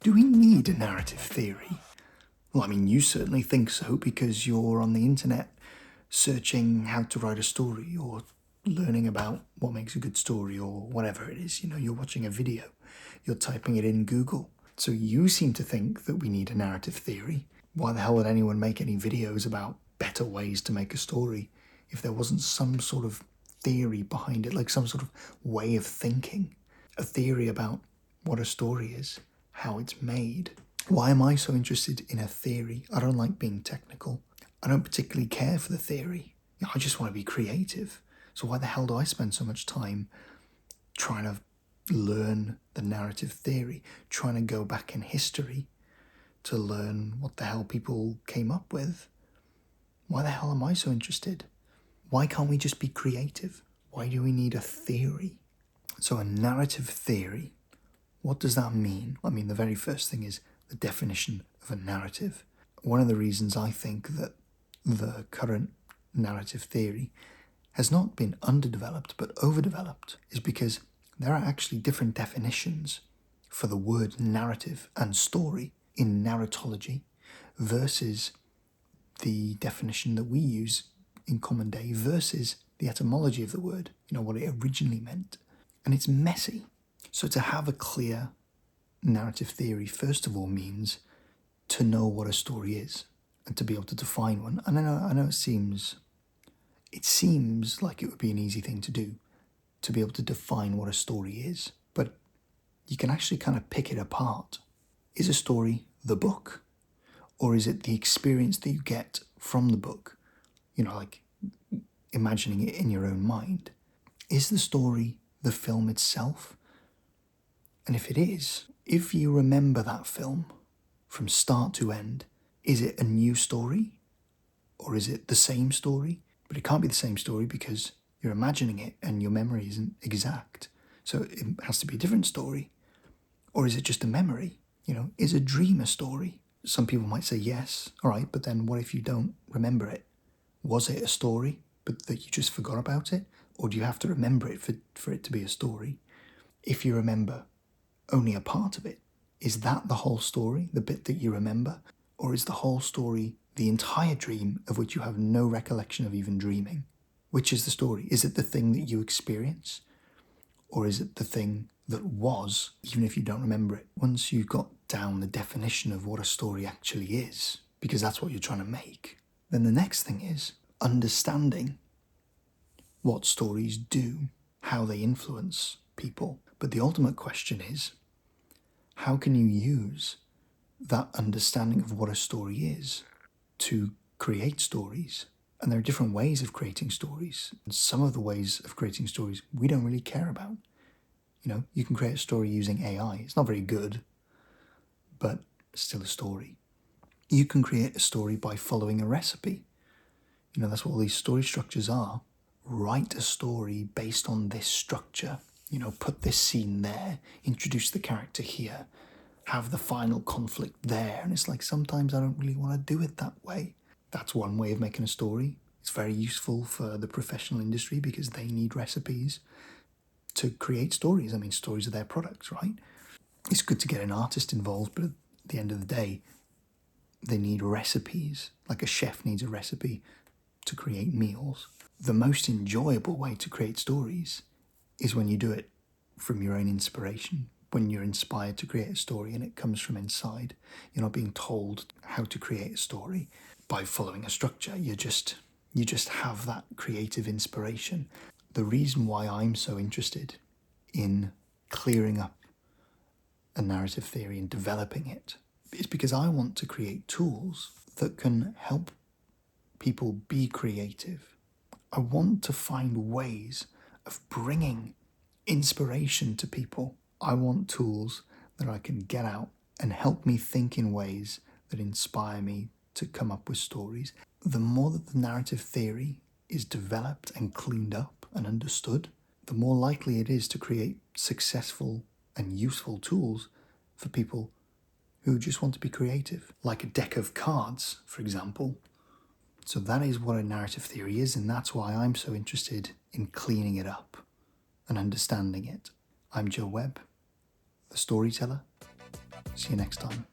Do we need a narrative theory? Well, I mean, you certainly think so because you're on the internet searching how to write a story or learning about what makes a good story or whatever it is. You're watching a video, you're typing it in Google. So you seem to think that we need a narrative theory. Why the hell would anyone make any videos about better ways to make a story if there wasn't some sort of theory behind it, like some sort of way of thinking? A theory about what a story is, how it's made. Why am I so interested in a theory? I don't like being technical. I don't particularly care for the theory. I just want to be creative. So why the hell do I spend so much time trying to learn the narrative theory, trying to go back in history to learn what the hell people came up with? Why the hell am I so interested? Why can't we just be creative? Why do we need a theory? So a narrative theory, what does that mean? I mean, the very first thing is the definition of a narrative. One of the reasons I think that the current narrative theory has not been underdeveloped but overdeveloped is because there are actually different definitions for the word narrative and story in narratology versus the definition that we use in common day versus the etymology of the word, what it originally meant. And it's messy. So to have a clear narrative theory, first of all, means to know what a story is and to be able to define one. And I know it seems like it would be an easy thing to do, to be able to define what a story is, but you can actually kind of pick it apart. Is a story the book? Or is it the experience that you get from the book? Like imagining it in your own mind. Is the story the film itself? And if it is, if you remember that film from start to end, is it a new story? Or is it the same story? But it can't be the same story because you're imagining it and your memory isn't exact. So it has to be a different story. Or is it just a memory? Is a dream a story? Some people might say yes, all right, but then what if you don't remember it? Was it a story, but that you just forgot about it? Or do you have to remember it for it to be a story? If you remember only a part of it, is that the whole story, the bit that you remember? Or is the whole story the entire dream of which you have no recollection of even dreaming? Which is the story? Is it the thing that you experience? Or is it the thing that was, even if you don't remember it? Once you've got down the definition of what a story actually is, because that's what you're trying to make, then the next thing is understanding what stories do, how they influence people. But the ultimate question is, how can you use that understanding of what a story is to create stories? And there are different ways of creating stories. And some of the ways of creating stories we don't really care about. You can create a story using AI. It's not very good, but still a story. You can create a story by following a recipe. That's what all these story structures are. Write a story based on this structure. Put this scene there, introduce the character here, have the final conflict there. And it's like, sometimes I don't really want to do it that way. That's one way of making a story. It's very useful for the professional industry because they need recipes to create stories. I mean, stories are their products, right? It's good to get an artist involved, but at the end of the day, they need recipes. Like a chef needs a recipe to create meals. The most enjoyable way to create stories is when you do it from your own inspiration, when you're inspired to create a story and it comes from inside. You're not being told how to create a story by following a structure. You just have that creative inspiration. The reason why I'm so interested in clearing up a narrative theory and developing it is because I want to create tools that can help people be creative. I want to find ways of bringing inspiration to people. I want tools that I can get out and help me think in ways that inspire me to come up with stories. The more that the narrative theory is developed and cleaned up and understood, the more likely it is to create successful and useful tools for people who just want to be creative, like a deck of cards, for example. So that is what a narrative theory is, and that's why I'm so interested in cleaning it up and understanding it. I'm Joe Webb, the storyteller, See you next time.